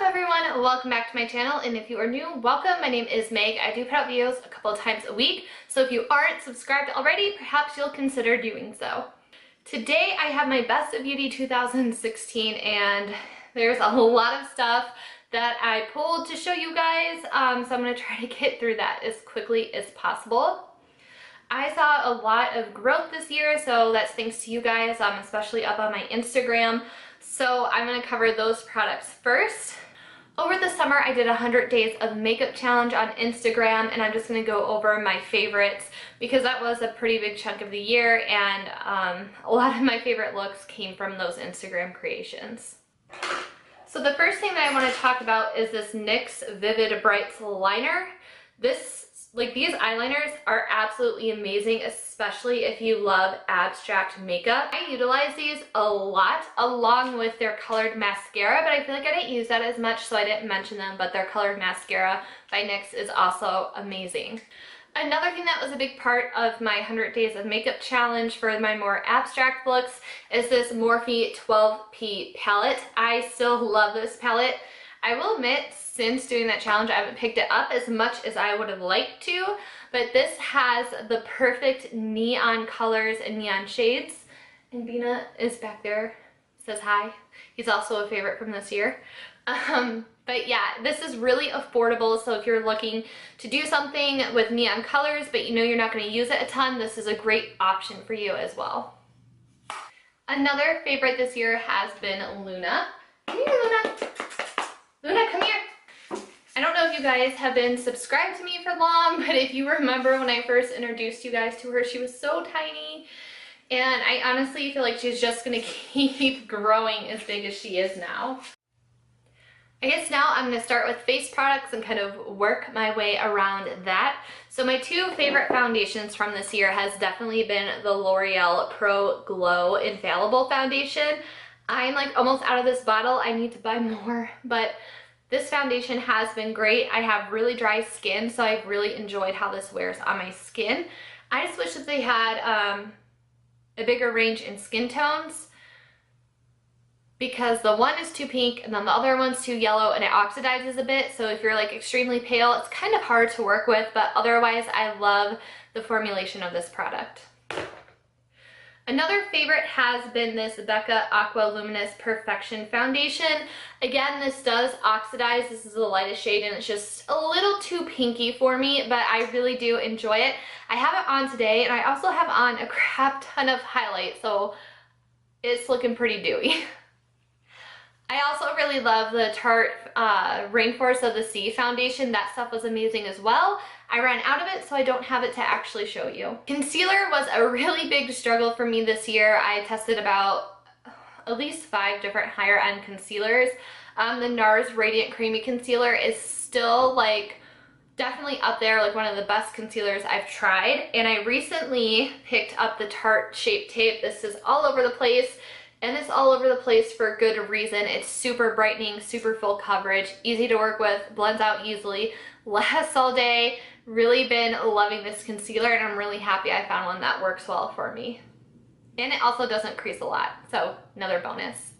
everyone, welcome back to my channel, and if you are new, welcome. My name is Meg. I do put out videos a couple of times a week, so if you aren't subscribed already, perhaps you'll consider doing so. Today I have my Best of Beauty 2016, and there's a lot of stuff that I pulled to show you guys, so I'm going to try to get through that as quickly as possible. I saw a lot of growth this year, so that's thanks to you guys, especially up on my Instagram. So I'm going to cover those products first. Over the summer, I did a 100 days of makeup challenge on Instagram, and I'm just going to go over my favorites because that was a pretty big chunk of the year, and a lot of my favorite looks came from those Instagram creations. So the first thing that I want to talk about is this NYX Vivid Brights liner. These eyeliners are absolutely amazing, especially if you love abstract makeup. I utilize these a lot along with their colored mascara, but I feel like I didn't use that as much, so I didn't mention them, but their colored mascara by NYX is also amazing. Another thing that was a big part of my 100 days of makeup challenge for my more abstract looks is this Morphe 12P palette. I still love this palette. I will admit, since doing that challenge, I haven't picked it up as much as I would have liked to, but this has the perfect neon colors and neon shades. And Bina is back there, says hi. He's also a favorite from this year. But yeah, this is really affordable, so if you're looking to do something with neon colors, but you know you're not going to use it a ton, this is a great option for you as well. Another favorite this year has been Luna. Come here, Luna. Luna, come here. I don't know if you guys have been subscribed to me for long, but if you remember when I first introduced you guys to her, she was so tiny. And I honestly feel like she's just going to keep growing as big as she is now. I guess now I'm going to start with face products and kind of work my way around that. So my two favorite foundations from this year has definitely been the L'Oreal Pro Glow Infallible Foundation. I'm like almost out of this bottle. I need to buy more, but this foundation has been great. I have really dry skin, so I've really enjoyed how this wears on my skin. I just wish that they had a bigger range in skin tones, because the one is too pink and then the other one's too yellow and it oxidizes a bit. So if you're like extremely pale, it's kind of hard to work with, but otherwise I love the formulation of this product. Another favorite has been this Becca Aqua Luminous Perfection Foundation. Again, this does oxidize. This is the lightest shade and it's just a little too pinky for me, but I really do enjoy it. I have it on today, and I also have on a crap ton of highlight, so it's looking pretty dewy. I also really love the Tarte Rainforest of the Sea foundation. That stuff was amazing as well. I ran out of it, so I don't have it to actually show you. Concealer was a really big struggle for me this year. I tested about at least 5 different higher end concealers. The NARS Radiant Creamy Concealer is still like definitely up there, like one of the best concealers I've tried. And I recently picked up the Tarte Shape Tape. This is all over the place. And it's all over the place for good reason. It's super brightening, super full coverage, easy to work with, blends out easily, lasts all day. Really been loving this concealer, and I'm really happy I found one that works well for me. And it also doesn't crease a lot, so another bonus.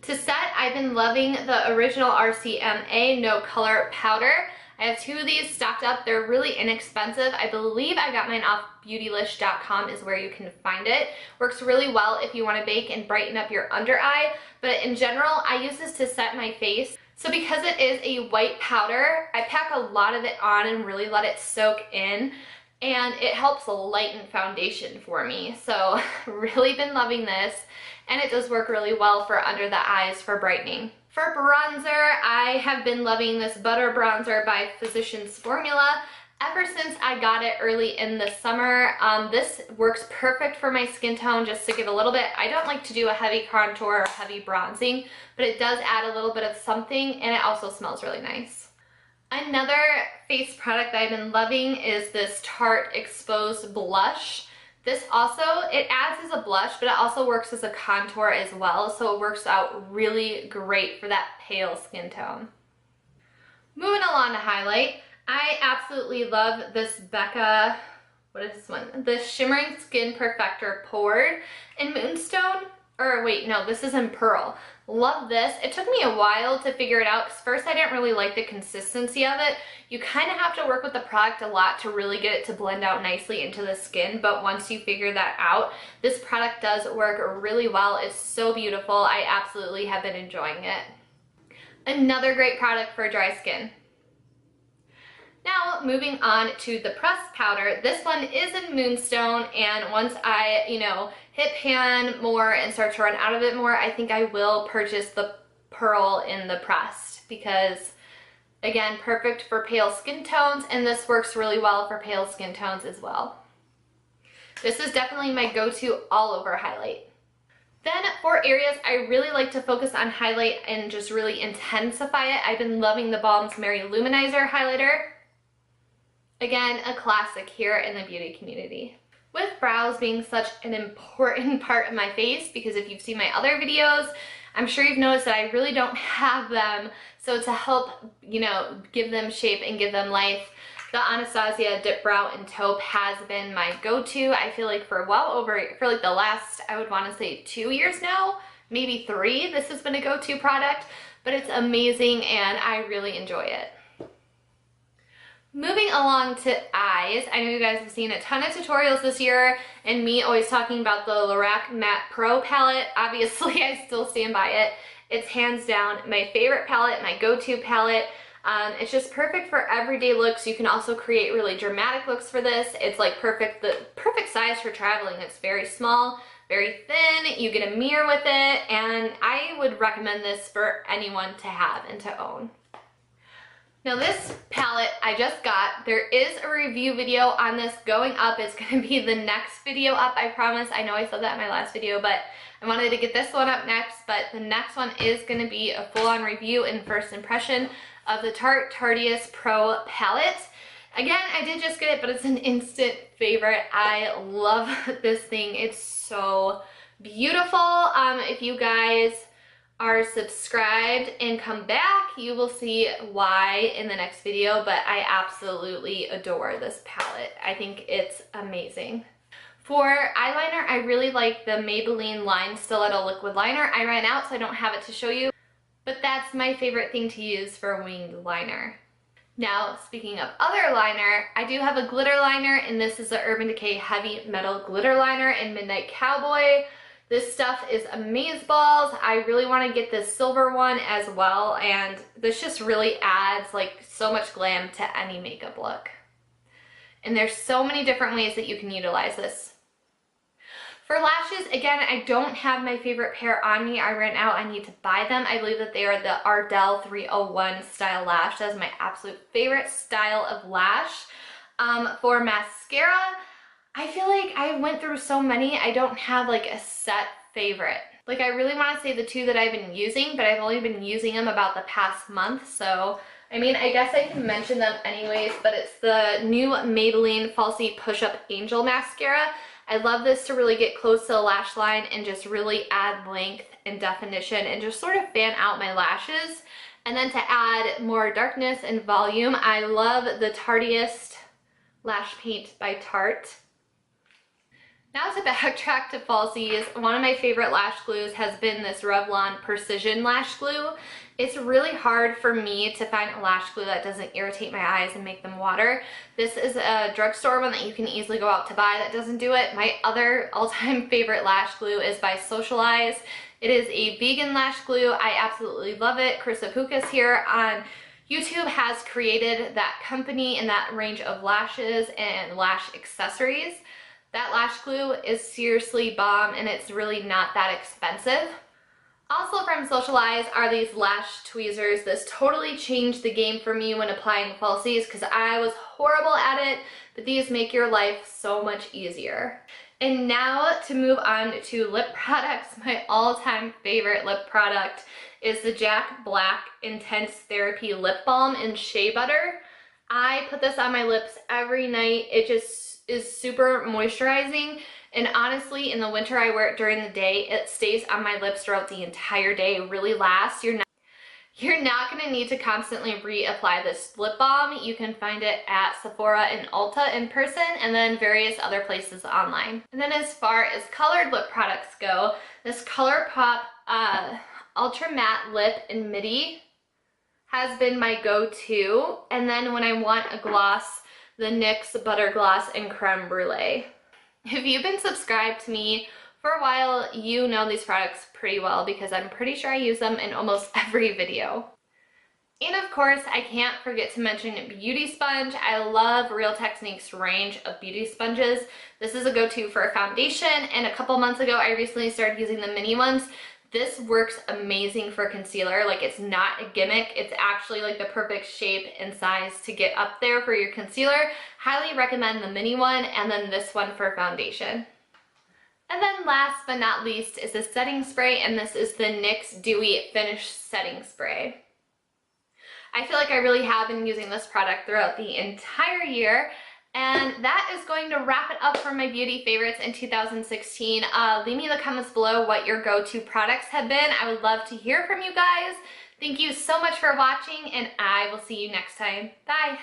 To set, I've been loving the original RCMA No Color Powder. I have 2 of these stocked up. They're really inexpensive. I believe I got mine off beautylish.com is where you can find it. Works really well if you want to bake and brighten up your under eye, but in general, I use this to set my face. So because it is a white powder, I pack a lot of it on and really let it soak in, and it helps lighten foundation for me. So really been loving this, and it does work really well for under the eyes for brightening. For bronzer, I have been loving this Butter Bronzer by Physicians Formula ever since I got it early in the summer. This works perfect for my skin tone, just to give a little bit. I don't like to do a heavy contour or heavy bronzing, but it does add a little bit of something, and it also smells really nice. Another face product that I've been loving is this Tarte Exposed Blush. This also, it adds as a blush, but it also works as a contour as well, so it works out really great for that pale skin tone. Moving along to highlight, I absolutely love this Becca, what is this one? The Shimmering Skin Perfector Poured in Moonstone. Or wait, no, this is in Pearl. Love this. It took me a while to figure it out because first I didn't really like the consistency of it. You kind of have to work with the product a lot to really get it to blend out nicely into the skin, but once you figure that out, this product does work really well. It's so beautiful. I absolutely have been enjoying it. Another great product for dry skin. Now, moving on to the pressed powder. This one is in Moonstone, and once I, hit pan more and start to run out of it more, I think I will purchase the Pearl in the pressed because, again, perfect for pale skin tones, and this works really well for pale skin tones as well. This is definitely my go-to all over highlight. Then for areas I really like to focus on highlight and just really intensify it, I've been loving the Balm's Mary Luminizer highlighter. Again, a classic here in the beauty community. With brows being such an important part of my face, because if you've seen my other videos, I'm sure you've noticed that I really don't have them. So to help, give them shape and give them life, the Anastasia Dip Brow in Taupe has been my go-to. I feel like for like the last, I would want to say 2 years now, maybe 3, this has been a go-to product, but it's amazing and I really enjoy it. Moving along to eyes, I know you guys have seen a ton of tutorials this year and me always talking about the Lorac Matte Pro palette. Obviously, I still stand by it. It's hands down my favorite palette, my go-to palette. It's just perfect for everyday looks. You can also create really dramatic looks for this. It's like the perfect size for traveling. It's very small, very thin. You get a mirror with it, and I would recommend this for anyone to have and to own. Now this palette I just got, there is a review video on this going up. It's going to be the next video up, I promise. I know I said that in my last video, but I wanted to get this one up next, but the next one is going to be a full-on review and first impression of the Tarte Tarteist Pro palette. Again, I did just get it, but it's an instant favorite. I love this thing. It's so beautiful. If you guys are subscribed and come back, you will see why in the next video, but I absolutely adore this palette. I think it's amazing. For eyeliner, I really like the Maybelline Line Stiletto Liquid Liner. I ran out, so I don't have it to show you, but that's my favorite thing to use for a winged liner. Now, speaking of other liner, I do have a glitter liner, and this is the Urban Decay Heavy Metal Glitter Liner in Midnight Cowboy. This stuff is amazeballs. I really want to get this silver one as well, and this just really adds like so much glam to any makeup look. And there's so many different ways that you can utilize this. For lashes, again, I don't have my favorite pair on me. I ran out. I need to buy them. I believe that they are the Ardell 301 style lash. That's my absolute favorite style of lash. For mascara, I feel like I went through so many, I don't have like a set favorite. Like I really want to say the 2 that I've been using, but I've only been using them about the past month, so I mean, I guess I can mention them anyways, but it's the new Maybelline Falsies Push-Up Angel Mascara. I love this to really get close to the lash line and just really add length and definition and just sort of fan out my lashes. And then to add more darkness and volume, I love the Tarteist Lash Paint by Tarte. Now to backtrack to falsies, one of my favorite lash glues has been this Revlon Precision Lash Glue. It's really hard for me to find a lash glue that doesn't irritate my eyes and make them water. This is a drugstore one that you can easily go out to buy that doesn't do it. My other all-time favorite lash glue is by Socialize. It is a vegan lash glue. I absolutely love it. Chris Apukas here on YouTube has created that company and that range of lashes and lash accessories. That lash glue is seriously bomb, and it's really not that expensive. Also from Socialize are these lash tweezers. This totally changed the game for me when applying falsies because I was horrible at it, but these make your life so much easier. And now to move on to lip products, my all-time favorite lip product is the Jack Black Intense Therapy Lip Balm in Shea Butter. I put this on my lips every night. It just is super moisturizing, and honestly in the winter I wear it during the day. It stays on my lips throughout the entire day. It really lasts. You're not going to need to constantly reapply this lip balm. You can find it at Sephora and Ulta in person, and then various other places online. And then as far as colored lip products go, this ColourPop Ultra Matte Lip in Midi has been my go-to. And then when I want a gloss, the NYX Butter Gloss in Creme Brulee. If you've been subscribed to me for a while, you know these products pretty well because I'm pretty sure I use them in almost every video. And of course, I can't forget to mention Beauty Sponge. I love Real Techniques' range of beauty sponges. This is a go-to for a foundation, and a couple months ago, I recently started using the mini ones. This works amazing for concealer. Like, it's not a gimmick. It's actually like the perfect shape and size to get up there for your concealer. Highly recommend the mini one, and then this one for foundation. And then last but not least is the setting spray, and this is the NYX Dewy Finish Setting Spray. I feel like I really have been using this product throughout the entire year, and that is going to wrap it up for my beauty favorites in 2016. Leave me in the comments below what your go-to products have been. I would love to hear from you guys. Thank you so much for watching, and I will see you next time. Bye!